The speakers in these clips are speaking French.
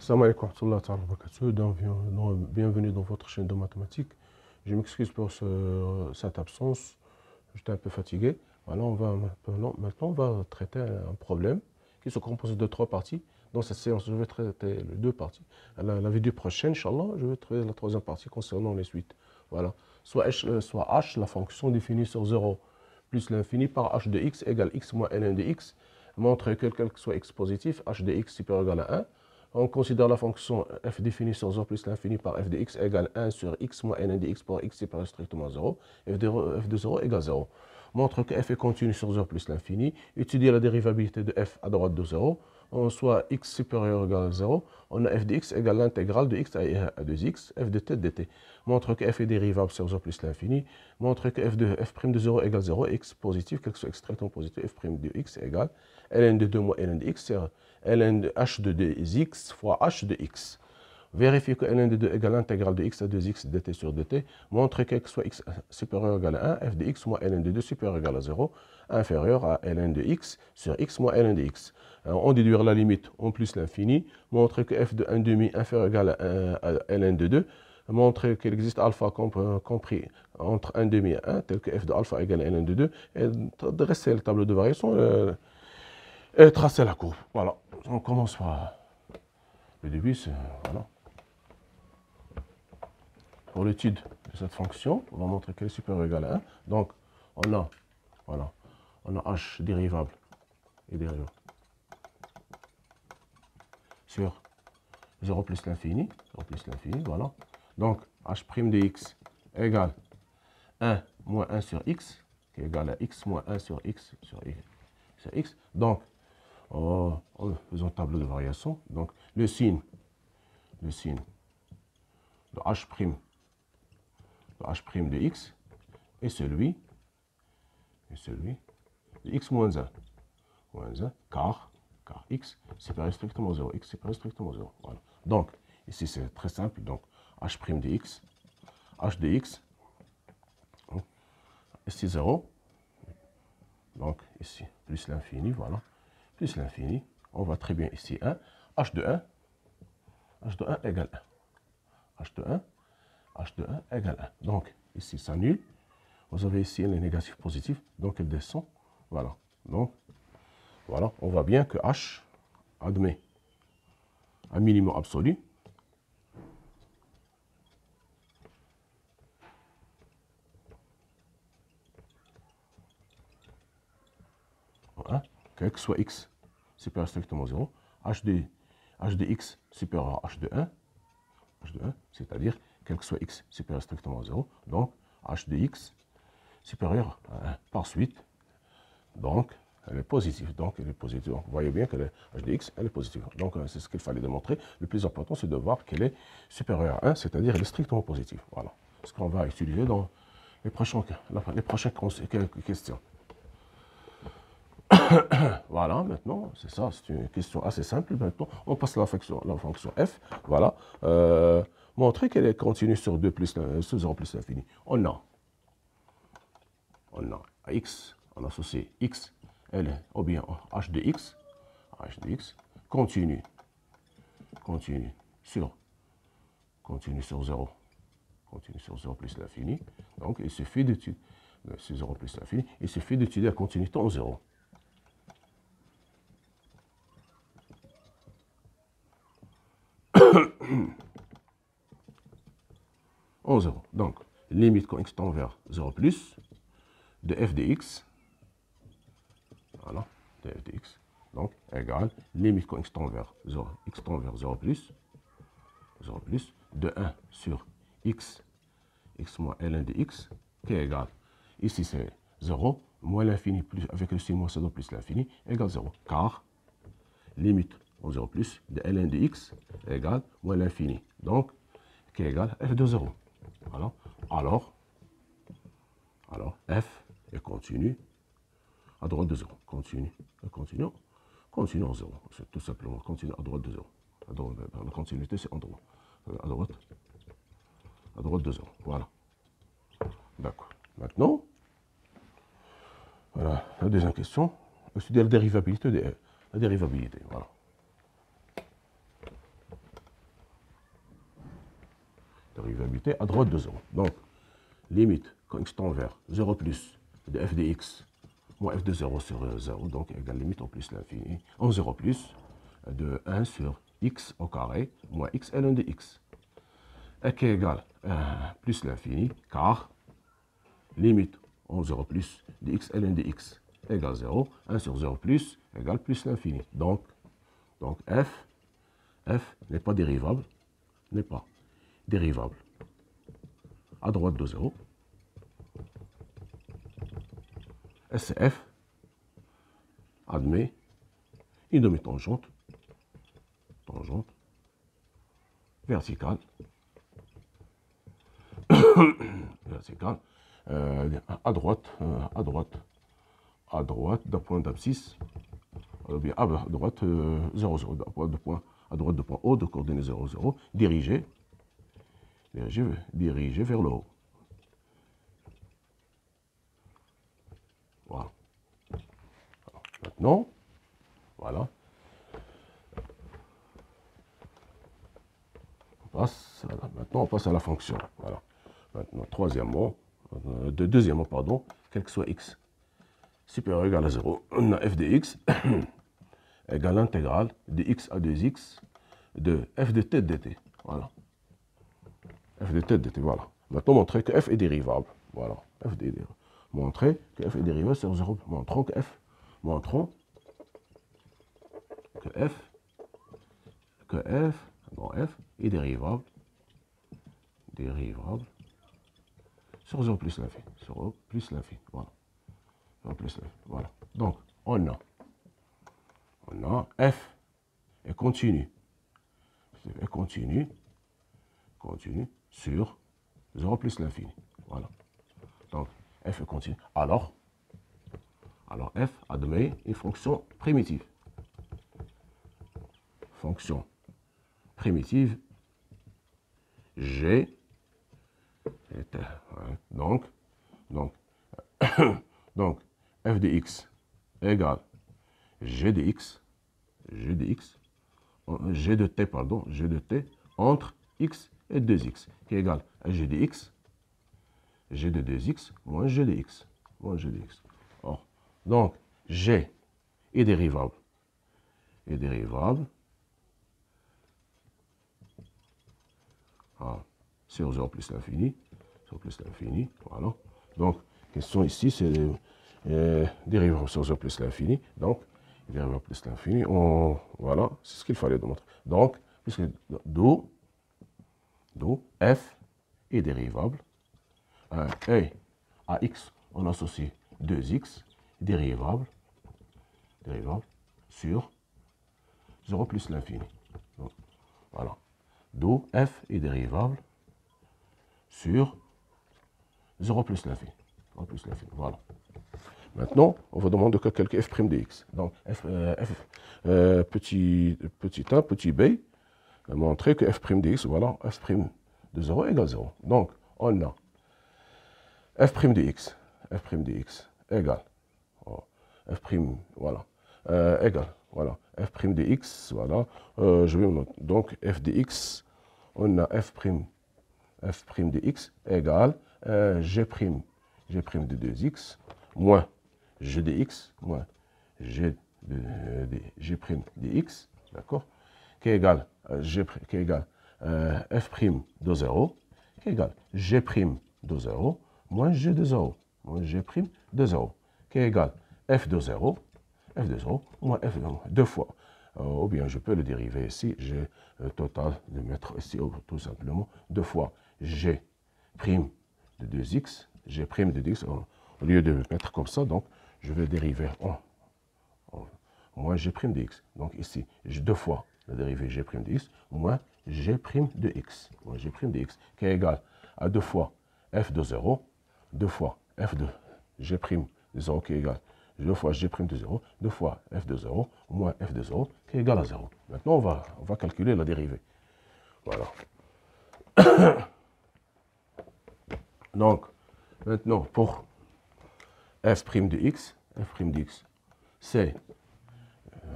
Salam alaikum wa rahmatullahi wa barakatuh. Bienvenue dans votre chaîne de mathématiques. Je m'excuse pour cette absence. J'étais un peu fatigué. Voilà, maintenant, on va traiter un problème qui se compose de 3 parties. Dans cette séance, je vais traiter les 2 parties. La vidéo prochaine, Inch'Allah, je vais traiter la 3e partie concernant les suites. Voilà. Soit h, la fonction définie sur 0 plus l'infini par h de x égale x moins ln de x, montre que quel que soit x positif, h de x supérieur ou égal à 1. On considère la fonction f définie sur 0 plus l'infini par f de x égale 1 sur x moins ln de x pour x supérieur strictement à 0. F de 0 égale 0. Montre que f est continu sur 0 plus l'infini. Étudier la dérivabilité de f à droite de 0. On soit x supérieur ou égal à 0. On a f de x égale l'intégrale de x à 2x, f de t dt. Montre que f est dérivable sur 0 plus l'infini. Montre que f de 0 égale 0, x positif, quel que soit x strictement positif, f' de x égale ln de 2 moins ln de x, c'est ln de h de 2x fois h de x. Vérifier que ln de 2 égale l'intégrale de x à 2x dt sur dt. Montre que soit x supérieur ou égal à 1, f de x moins ln de 2 supérieur ou égal à 0, inférieur à ln de x sur x moins ln de x. On déduire la limite en plus l'infini. Montre que f de 1 demi inférieur ou égal à ln de 2. Montrer qu'il existe alpha compris entre 1 demi et 1, tel que f de alpha égale à ln de 2, et dresser le tableau de variation et tracer la courbe. Voilà. On commence par le début, voilà. Pour l'étude de cette fonction, on va montrer qu'elle est supérieure ou égale à 1. Donc, on a h dérivable et dérivable sur 0 plus l'infini, voilà. Donc, h' de x égale 1 moins 1 sur x, qui est égal à x moins 1 sur x sur x. Donc, en faisant tableau de variation, donc le signe de h' de x est celui de x moins 1, car x supérieur strictement 0, x supérieur strictement 0. Voilà. Donc, ici c'est très simple, donc h' de x, h de x, ici 0, donc ici plus l'infini, voilà, plus l'infini, on voit très bien ici 1, h de 1 égale 1, h de 1 égale 1. Donc, ici, ça annule. Vous avez ici les négatifs positifs, donc elle descend. Voilà. Donc, voilà, on voit bien que h admet un minimum absolu. Quel que soit x supérieur strictement 0, h de x supérieur à h de 1, c'est-à-dire quel que soit x supérieur strictement à 0, donc h de x supérieur à 1 par suite, donc elle est positive. Donc vous voyez bien que h de x, elle est positive. Donc c'est ce qu'il fallait démontrer. Le plus important, c'est de voir qu'elle est supérieure à 1, c'est-à-dire elle est strictement positive. Voilà ce qu'on va utiliser dans les prochaines questions. Voilà, maintenant, c'est ça, c'est une question assez simple. Maintenant, on passe à la fonction f. Voilà. Montrer qu'elle est continue sur 0 plus l'infini. On a x, on associe x, elle est, ou bien h de x continue sur 0. Continue sur 0 plus l'infini. Donc, il suffit d'étudier, 0 plus l'infini, il suffit d'étudier la continuité en 0. En 0. Donc, limite quand x tend vers 0 plus de f de x, voilà, de f de x, donc égale limite quand x tend vers 0 plus, de 1 sur x moins ln de x, qui est égal, ici c'est 0, moins l'infini plus, avec le signe moins 0 plus l'infini, égale 0, car limite en 0 plus de ln de x égale moins l'infini, donc qui est égal f de 0. Voilà. Alors, f est continu à droite de 0. Continue en 0. C'est tout simplement continue à droite de 0. La continuité, c'est en droit. À droite de 0. Voilà. D'accord. Maintenant, voilà la deuxième question. Étudier la dérivabilité. Voilà. dérivabilité à droite de 0. Donc, limite, quand x tend vers 0 plus de f de x moins f de 0 sur 0, donc égale limite en plus l'infini, en 0 plus de 1 sur x au carré moins x ln de x, qui est égal à plus l'infini, car limite en 0 plus de x ln de x égale 0, 1 sur 0 plus égale plus l'infini. Donc f n'est pas dérivable, à droite de 0. SCF admet une demi-tangente, verticale, à droite d'un point d'abscisse, bien à droite 0, 0, à droite de point O de coordonnées 0, 0, dirigé vers le haut. Voilà. Maintenant, voilà. Maintenant, on passe à la fonction. Voilà. Maintenant, deuxièmement, quel que soit x supérieur ou égal à 0, on a f de x égale l'intégrale de x à 2x de f de t dt. Voilà. F de t dt, voilà. Maintenant, montrer que f est dérivable. Voilà. Montrer que f est dérivable sur 0. Montrons que f est dérivable sur 0 plus l'infini. Voilà. 0 plus l'infini. Voilà. Donc, on a f est continu sur 0 plus l'infini. Voilà. Donc, f est continu. Alors f admet une fonction primitive. Fonction primitive g. Donc f de x égale g de x, g de t entre x et 2x, qui est égal à g de x, g de 2x moins g de x. Or, donc, g est dérivable. Sur 0 plus l'infini. Voilà. Donc, question ici, c'est dérivable sur 0 plus l'infini. Donc, dérivable plus l'infini, voilà, c'est ce qu'il fallait démontrer. Donc, d'où f est dérivable. Et à x, on associe 2x, dérivable sur 0 plus l'infini. Voilà. D'où f est dérivable sur 0 plus l'infini. Voilà. Maintenant, on va demander que calculer f' de x. Donc, petit 1, petit b, montrer que f' de x, voilà, f' de 0 égale 0. Donc, on a f' de x égale, voilà, voilà, f' de x, voilà, je vais noter. Donc, f de x, on a f' de x égale g' de 2x moins g de x moins g de x, d'accord, qui est égal f' de 0, qui est égal g' de 0 moins g de 0, qui est égal f de 0 moins f de 0, deux fois. Ou bien je peux le dériver ici, j'ai le total de mettre ici tout simplement 2 fois g' de 2x, au lieu de mettre comme ça, donc je vais dériver en moins g' de x. Donc ici, j'ai 2 fois la dérivée g' de x moins g' de x, qui est égal à 2 fois f de 0, 2 fois f de g' de 0 qui est égal 2 fois g' de 0, 2 fois f de 0 moins f de 0 qui est égal à 0. Maintenant, on va calculer la dérivée. Voilà. Donc, maintenant, pour f' de x, c'est,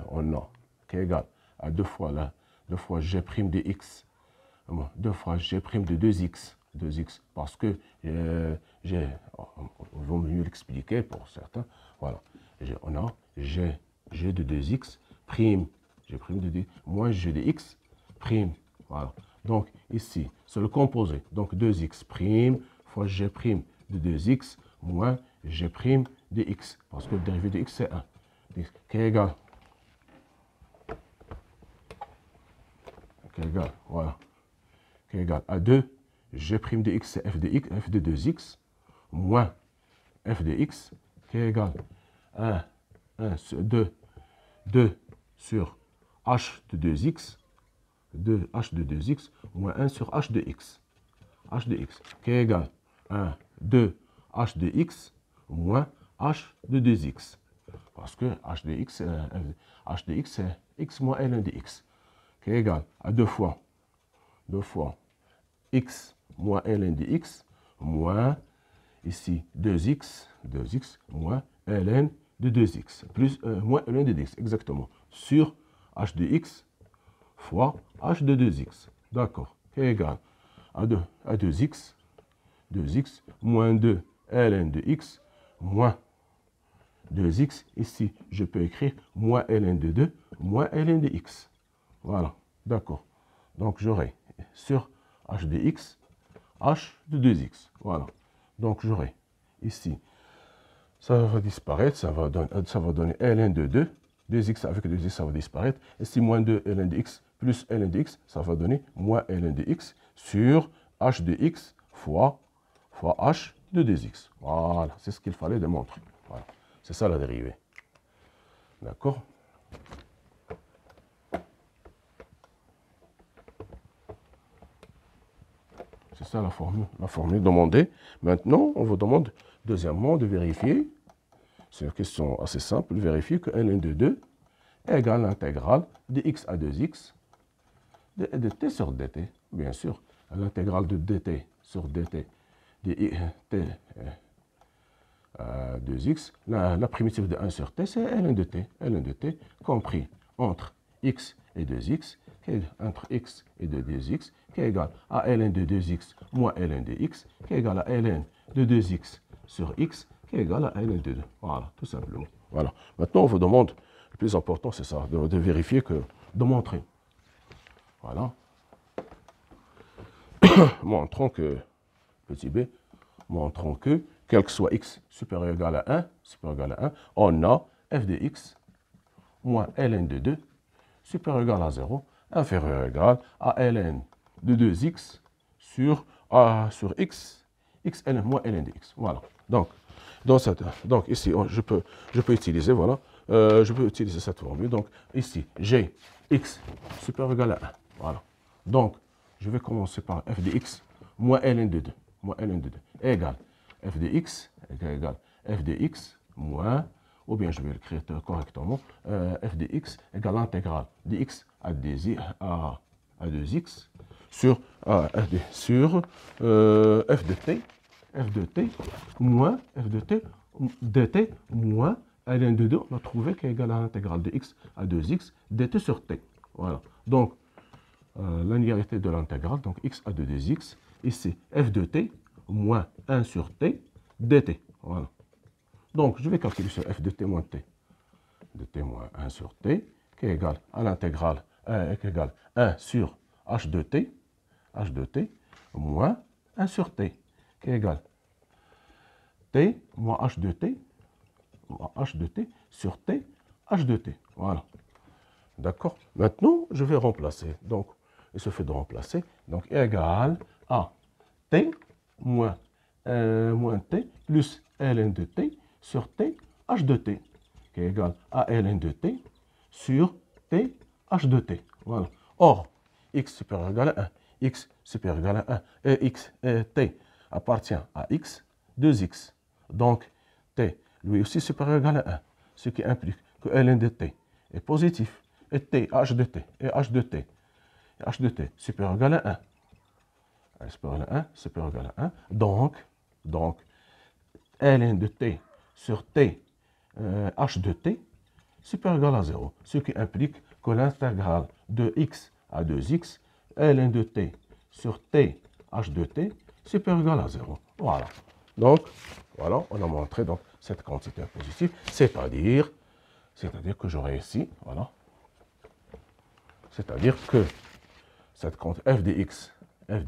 on a, qui est égal à 2 fois g' de x 2 fois g' de 2x. 2x, parce que on va mieux l'expliquer pour certains. Voilà. On a g de 2x, prime, g' de 2, moins g de x, prime. Voilà. Donc, ici, c'est le composé. Donc, 2x prime fois g' de 2x moins g' de x. Parce que le dérivé de x, c'est 1. Qui est égal. Qui est égal, voilà. Qui est égal à 2. G' de x, c'est f de x, f de 2x, moins f de x, qui est égal à 1 sur 2 sur h de 2x, 2h de 2x, moins 1 sur h de x. H de x, qui est égal à 2h de x, moins h de 2x. Parce que h de x, c'est x moins ln de x, qui est égal à 2 fois x moins ln de x, moins, ici, 2x moins ln de 2x, plus moins ln de 2x, exactement, sur h de x fois h de 2x. D'accord, qui est égal à 2x, moins 2 ln de x, moins 2x. Ici, je peux écrire moins ln de 2, moins ln de x. Voilà, d'accord. Donc, j'aurai sur h de x, h de 2x. Voilà. Donc, j'aurai ici, ça va disparaître, ça va donner ln de 2. 2x avec 2x, ça va disparaître. Ici, moins 2 ln de x plus ln de x, ça va donner moins ln de x sur h de x fois h de 2x. Voilà, c'est ce qu'il fallait démontrer. Voilà. C'est ça la dérivée. D'accord? C'est ça la formule demandée. Maintenant, on vous demande, deuxièmement, de vérifier. C'est une question assez simple. Vérifier que ln de 2 égale l'intégrale de x à 2x de t sur dt. Bien sûr, l'intégrale de dt sur dt de t 2x, la primitive de 1 sur t, c'est ln de t. Ln de t compris entre x et 2x, entre x et 2x, qui est égal à ln de 2x moins ln de x, qui est égal à ln de 2x sur x, qui est égal à ln de 2. Voilà, tout simplement. Voilà. Maintenant, on vous demande, le plus important, c'est ça, de vérifier de montrer. Voilà. Montrons que, petit b, montrons que, quel que soit x supérieur ou égal à 1, on a f de x moins ln de 2 supérieur ou égal à 0, inférieur ou égal à ln de 2x sur x ln moins ln de x. Voilà. Donc ici, je peux utiliser, voilà, je peux utiliser cette formule. Donc, ici, j'ai x supérieur ou égal à 1. Voilà. Donc, je vais commencer par f de x moins ln de 2. Moins ln de 2 égale f de x égale f de x moins, ou bien je vais l'écrire correctement, f de x égale l'intégrale de x à 2x sur f de t moins f de t dt moins ln de 2, on a trouvé qu'est égal à l'intégrale de x à 2x dt sur t. Voilà. Donc, la linéarité de l'intégrale, donc x à 2x, ici f de t moins 1 sur t dt. Voilà. Donc, je vais calculer sur f de t moins t. De t moins 1 sur t, qui est égal à l'intégrale, qui est égal 1 sur h de t moins 1 sur t, qui est égal t moins h de t sur t h de t. Voilà. D'accord? Maintenant, je vais remplacer. Donc, il se fait de remplacer. Donc, égal à t moins t plus ln de t sur t h de t, qui est égal à ln de t sur t h de t. Voilà. Or, x supérieur ou égal à 1, x supérieur ou égal à 1, et t appartient à x, 2x. Donc, t, lui aussi supérieur ou égal à 1, ce qui implique que ln de t est positif, et t, h de t, et h de t supérieur ou égal à 1. Supérieur ou égal à 1. Donc, ln de t sur t h de t supérieur ou égal à 0. Ce qui implique que l'intégrale de x à 2x, ln de t sur t h de t supérieur ou égal à 0. Voilà. Donc, voilà, on a montré donc, cette quantité positive, c'est-à-dire que j'aurai ici, voilà, c'est-à-dire que cette quantité f de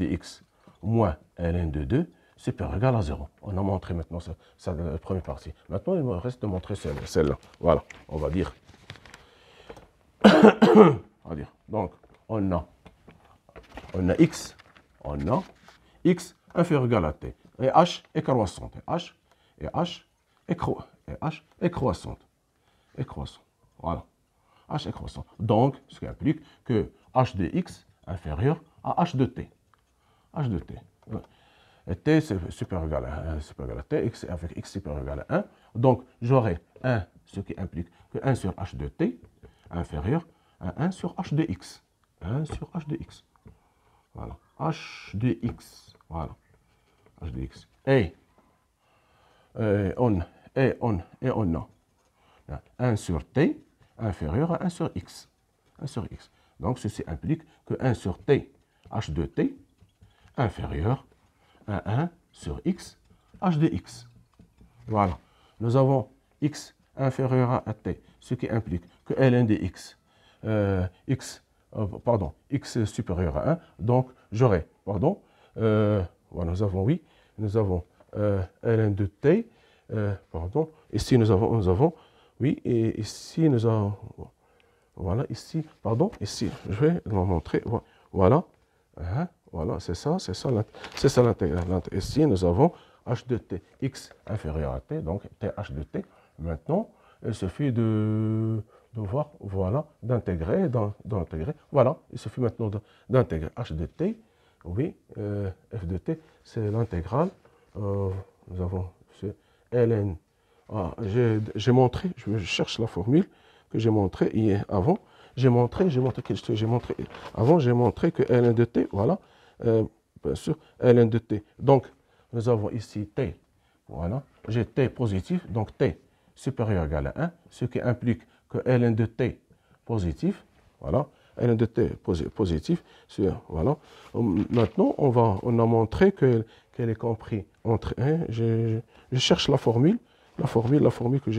x moins ln de 2 supérieur ou égal à 0. On a montré maintenant ça dans la première partie. Maintenant, il me reste de montrer celle-là. Voilà, on va dire. Donc, on a x, inférieur ou égal à t. Et h est croissante. H est croissante. Voilà. H est croissant. Donc, ce qui implique que h de x inférieur à h de t. H de t. Et t c'est supérieur ou égal à t, x avec x supérieur ou égal à 1. Donc, j'aurai 1, ce qui implique que 1 sur h de t inférieur à 1 sur h de x. 1 sur h de x. Voilà. H de x. Voilà. H de x. Et on a 1 sur t inférieur à 1 sur x. 1 sur x. Donc, ceci implique que 1 sur t, h de t, inférieur à 1 sur x, h de x. Voilà. Nous avons x inférieur à t, ce qui implique que ln de x, x supérieur à 1. Donc, j'aurai, voilà, nous avons, oui, nous avons ln de t, ici nous avons, oui, et ici nous avons, voilà, ici, ici, je vais vous montrer, voilà, voilà, c'est ça l'intégrale. Ici, nous avons h de t, x inférieur à t, donc th de t. Maintenant, il suffit de voir, voilà, d'intégrer, voilà, il suffit maintenant d'intégrer h de t, oui, f de t, c'est l'intégrale, nous avons ln, j'ai montré, je cherche la formule que j'ai montrée hier avant, j'ai montré que ln de t, voilà, bien sûr, ln de t. Donc, nous avons ici t, voilà, j'ai t positif, donc t supérieur ou égal à 1, ce qui implique que ln de t positif, voilà, ln de t positif, voilà. Maintenant, on a montré qu'elle est comprise entre 1, je cherche la formule que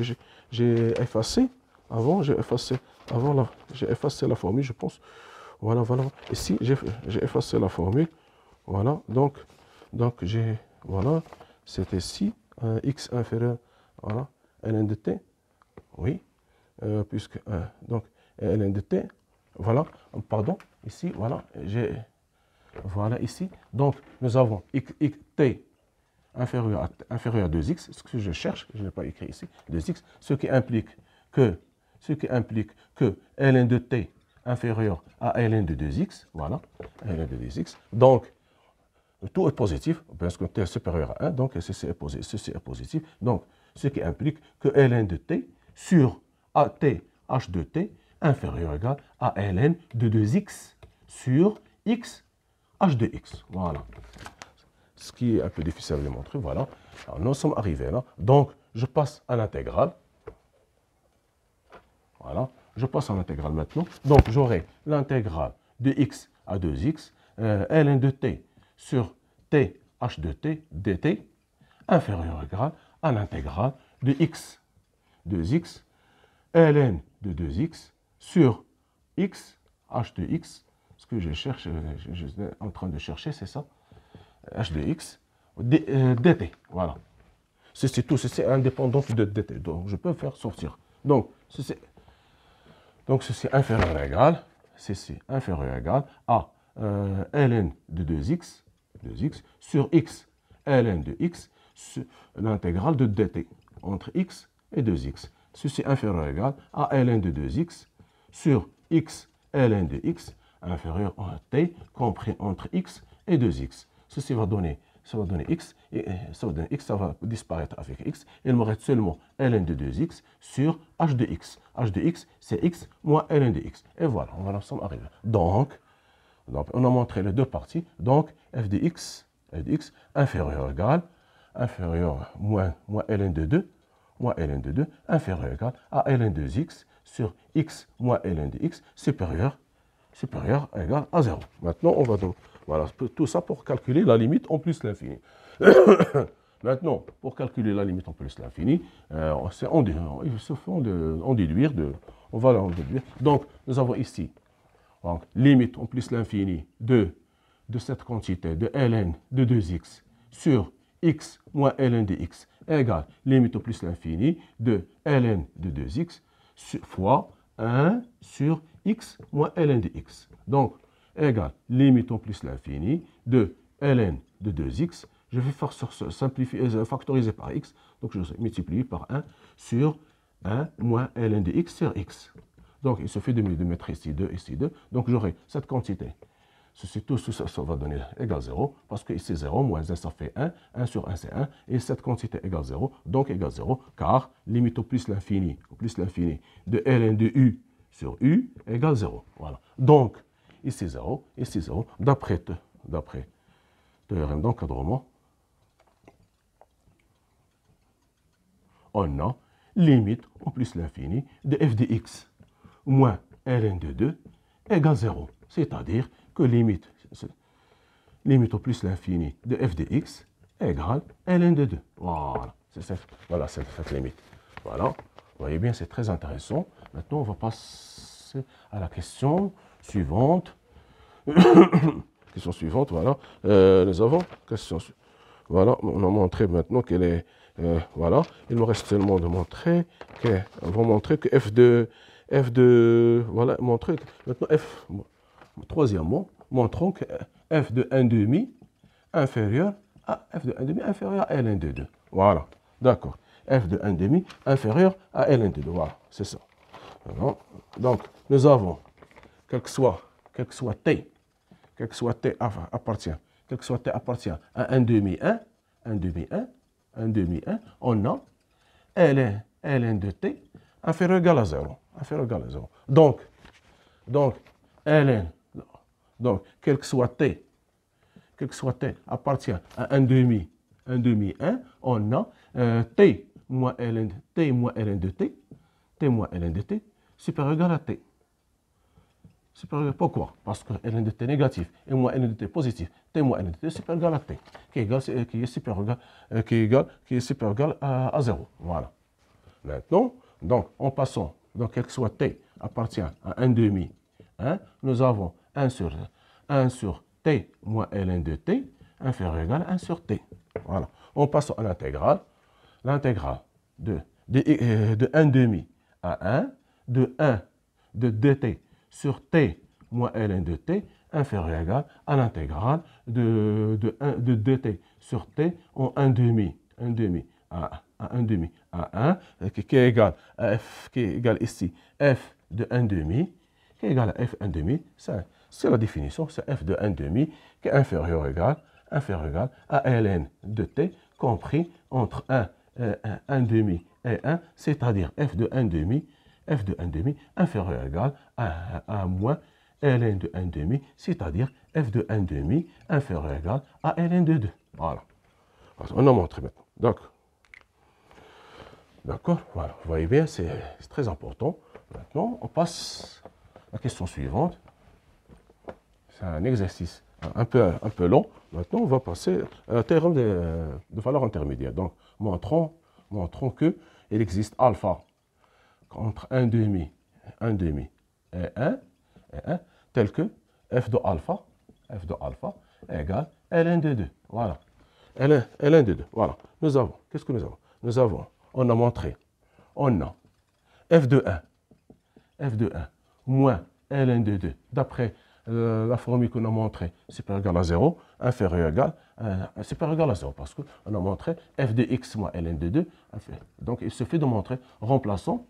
j'ai effacée avant, j'ai effacé la formule, je pense. Voilà. Ici, j'ai effacé la formule. Voilà. Donc voilà, c'était ici, x inférieur, voilà, ln de t. Oui, puisque, donc, ln de t, voilà, pardon, ici, voilà, voilà, ici. Donc, nous avons t inférieur à 2x, ce que je cherche, je n'ai pas écrit ici, 2x, ce qui implique que ln de t inférieur à ln de 2x, voilà, ln de 2x. Donc, tout est positif, parce que t est supérieur à 1, donc ceci est positif. Donc, ce qui implique que ln de t sur at h de t inférieur ou égal à ln de 2x sur x h de x. Voilà. Ce qui est un peu difficile à démontrer, voilà. Alors, nous sommes arrivés là. Donc, je passe à l'intégrale. Voilà, je passe à l'intégrale maintenant. Donc, j'aurai l'intégrale de x à 2x, ln de t sur t h de t dt inférieur ou égal à l'intégrale de x 2x, ln de 2x sur x h de x. Ce que je cherche, je suis en train de chercher, c'est ça, h de x, dt. Voilà. C'est tout, c'est indépendant de dt. Donc, je peux faire sortir. Donc, ceci inférieur ou égal, inférieur ou égal à ln de 2x sur x ln de x sur l'intégrale de dt entre x et 2x. Ceci inférieur ou égal à ln de 2x sur x ln de x inférieur à t compris entre x et 2x. Ceci va donner x, et ça va disparaître avec x. Il me reste seulement ln de 2x sur h de x. h de x, c'est x moins ln de x. Et voilà, on va ensemble arriver. Donc, on a montré les deux parties. Donc, f de x inférieur ou égal, moins ln de 2, inférieur ou égal à ln de x sur x moins ln de x supérieur supérieur égal à 0. Maintenant, on va donc, voilà, tout ça pour calculer la limite en plus l'infini. Maintenant, pour calculer la limite en plus l'infini, il se fait en déduire, on va en déduire. Donc, nous avons ici, donc, limite en plus l'infini de cette quantité de ln de 2x sur x moins ln de x égale limite au plus l'infini de ln de 2x fois 1 sur x moins ln de x. Donc, égale limite au plus l'infini de ln de 2x. Je vais factoriser par x. Donc, je multiplie par 1 sur 1 moins ln de x sur x. Donc, il suffit de mettre ici 2, ici 2. Donc, j'aurai cette quantité. Tout ça va donner égal 0, parce que ici 0, moins 1, ça fait 1, 1 sur 1, c'est 1, et cette quantité égale 0, donc égale 0, car limite au plus l'infini de ln de u sur u égale 0. Voilà. Donc, ici 0, d'après théorème d'encadrement, on a limite au plus l'infini de f de x moins ln de 2 égale 0, c'est-à-dire que limite au plus l'infini de f de x égale ln de 2. Voilà, c'est cette limite. Voilà, vous voyez bien, c'est très intéressant. Maintenant, on va passer à la question suivante. Question suivante, voilà. Nous avons question suivante. Voilà, on a montré maintenant qu'elle est... voilà, il me reste seulement de montrer que... On va montrer que f de... Voilà, montrer... Maintenant, troisièmement, montrons que f de 1,5 inférieur à f de 1,5 inférieur à ln de 2. Voilà, d'accord. F de 1,5 inférieur à ln de 2. Voilà, c'est ça. Alors, donc, nous avons, quel que soit t appartient à 1,5, 1,5, on a ln de t inférieur ou égal à 0. Donc, ln, donc, quel que soit t appartient à 1,5, 1, on a t moins ln de t, supérieur ou égal à t. Pourquoi? Parce que ln de t négatif et moins ln de t positif, t moins ln de t supérieur ou égal à t, qui est supérieur ou égal à 0. Voilà. Maintenant, donc, en passant, donc, quel que soit t appartient à 1,5, nous avons 1 sur t moins ln de t inférieur ou égal à 1 sur t. Voilà. En passant à l'intégrale de 1,5 à 1, de 1 de dt sur t moins ln de t inférieur ou égal à l'intégrale de dt sur t en 1,5 à 1,5 à 1, qui est égal à f, qui est égal ici f de 1,5, qui est égal à f 1,5, c'est la définition, c'est f de 1,5 qui est inférieur ou égal à ln de t compris entre 1,5 et 1, c'est-à-dire f de 1,5 inférieur ou égal à moins ln de 1,5, c'est-à-dire f de 1,5 inférieur ou égal à ln de 2. Voilà. On a montré maintenant. D'accord, voilà. Vous voyez bien, c'est très important. Maintenant, on passe à la question suivante. C'est un exercice un peu long. Maintenant, on va passer à un théorème de valeur intermédiaire. Donc, montrons qu'il existe alpha entre 1,5 et 1, tel que f de alpha égale ln de 2. Voilà. ln de 2. Voilà. Qu'est-ce que nous avons? On a montré, on a f de 1 moins ln de 2, d'après la formule qu'on a montrée, supérieur égal à 0, inférieur égal, supérieur égal à 0, parce qu'on a montré f de x moins ln de 2, donc il suffit de montrer, remplaçons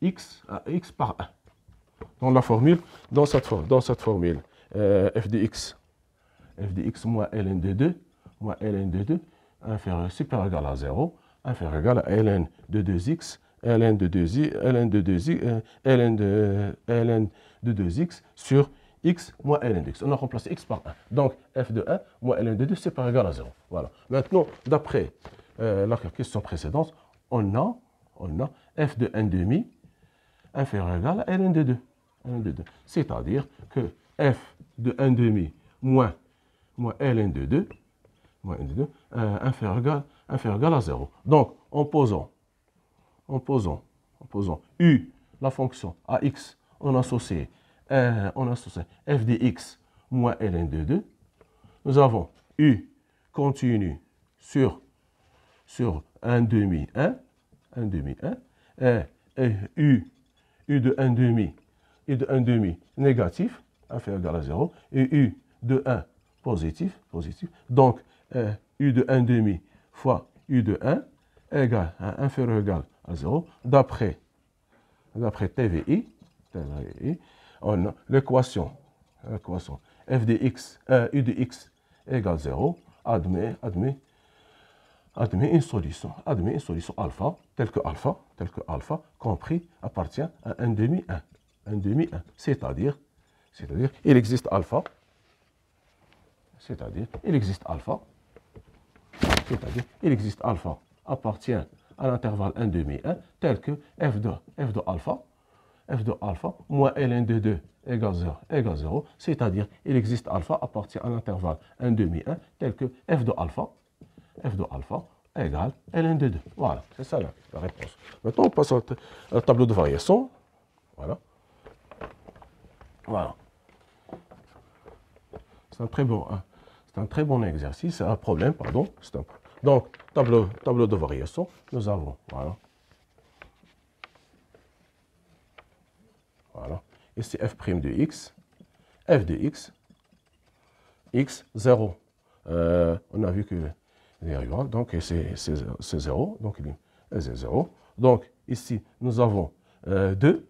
x par 1. Dans cette formule, f de x moins ln de 2, inférieur, supérieur égal à 0, inférieur égal à ln de 2x, ln de 2x sur x moins ln de x. On a remplacé x par 1. Donc, f de 1 moins ln de 2, c'est supérieur égal à 0. Voilà. Maintenant, d'après la question précédente, on a f de 1,5 inférieur ou égal à ln de 2. C'est-à-dire que f de 1 demi moins ln de 2, inférieur ou égal à 0. Donc, en posant u, la fonction ax, on associe f de x moins ln de 2. Nous avons u continu sur 1 demi 1, et u de 1 demi négatif, inférieur ou égal à 0, et u de 1 positif. Donc, u de 1 demi fois u de 1 égale à inférieur ou égal à 0. D'après TVI, on a l'équation f de x, u de x égale 0, admet une solution alpha, tel que alpha compris appartient à 1 demi 1. C'est-à-dire, il existe alpha, appartient à l'intervalle 1 demi 1, tel que f de alpha moins ln de 2 égale 0, c'est-à-dire il existe alpha appartient à l'intervalle 1 demi 1, tel que f de alpha égale ln de 2. Voilà, c'est ça la réponse. Maintenant, on passe au tableau de variation. Voilà. C'est un très bon exercice, un problème, pardon. Donc, tableau de variation, nous avons, voilà. Ici, f' de x, f de x, 0. On a vu que donc c'est 0, donc il est 0. Donc, ici, nous avons 2,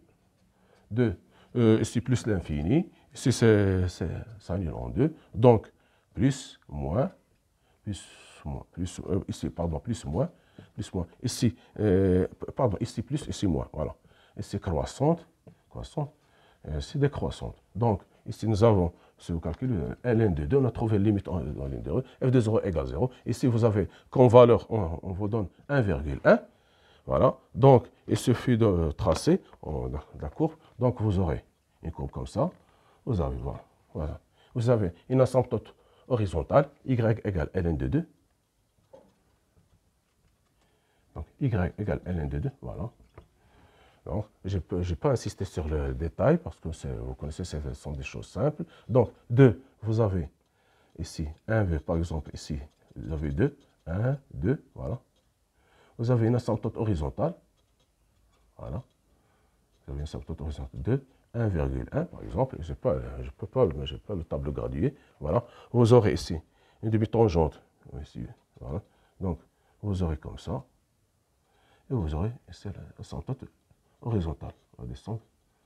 ici plus l'infini, ici ça annule en 2, donc plus, moins, ici, pardon, plus, moins, ici, ici plus, ici moins, voilà. Ici croissante, ici décroissante. Donc, ici nous avons, si vous calculez ln de 2, on a trouvé la limite en ln de 2, f de 0 égale 0. Ici, vous avez comme valeur, on vous donne 1,1. Voilà. Donc, il suffit de tracer la courbe. Donc, vous aurez une courbe comme ça. Vous avez, voilà. Vous avez une asymptote horizontale, y égale ln de 2. Donc, y égale ln de 2, voilà. Donc, je n'ai pas insisté sur le détail parce que vous connaissez, ce sont des choses simples. Donc, 2, vous avez ici 1, par exemple, ici, vous avez 2, 1, 2, voilà. Vous avez une asymptote horizontale, voilà. Vous avez une asymptote horizontale 2, 1,1 par exemple. Je n'ai pas le tableau gradué, voilà. Vous aurez ici une demi-tangente, ici, voilà. Donc, vous aurez comme ça. Et vous aurez ici l'asymptote horizontale. On va descendre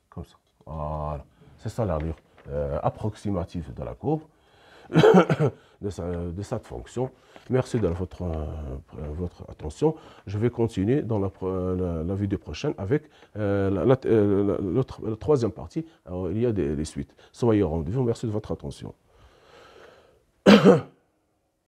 comme ça. Voilà. C'est ça l'allure approximative de la courbe de cette fonction. Merci de votre attention. Je vais continuer dans la vidéo prochaine avec la troisième partie. Alors, il y a des suites. Soyez au rendez-vous. Merci de votre attention.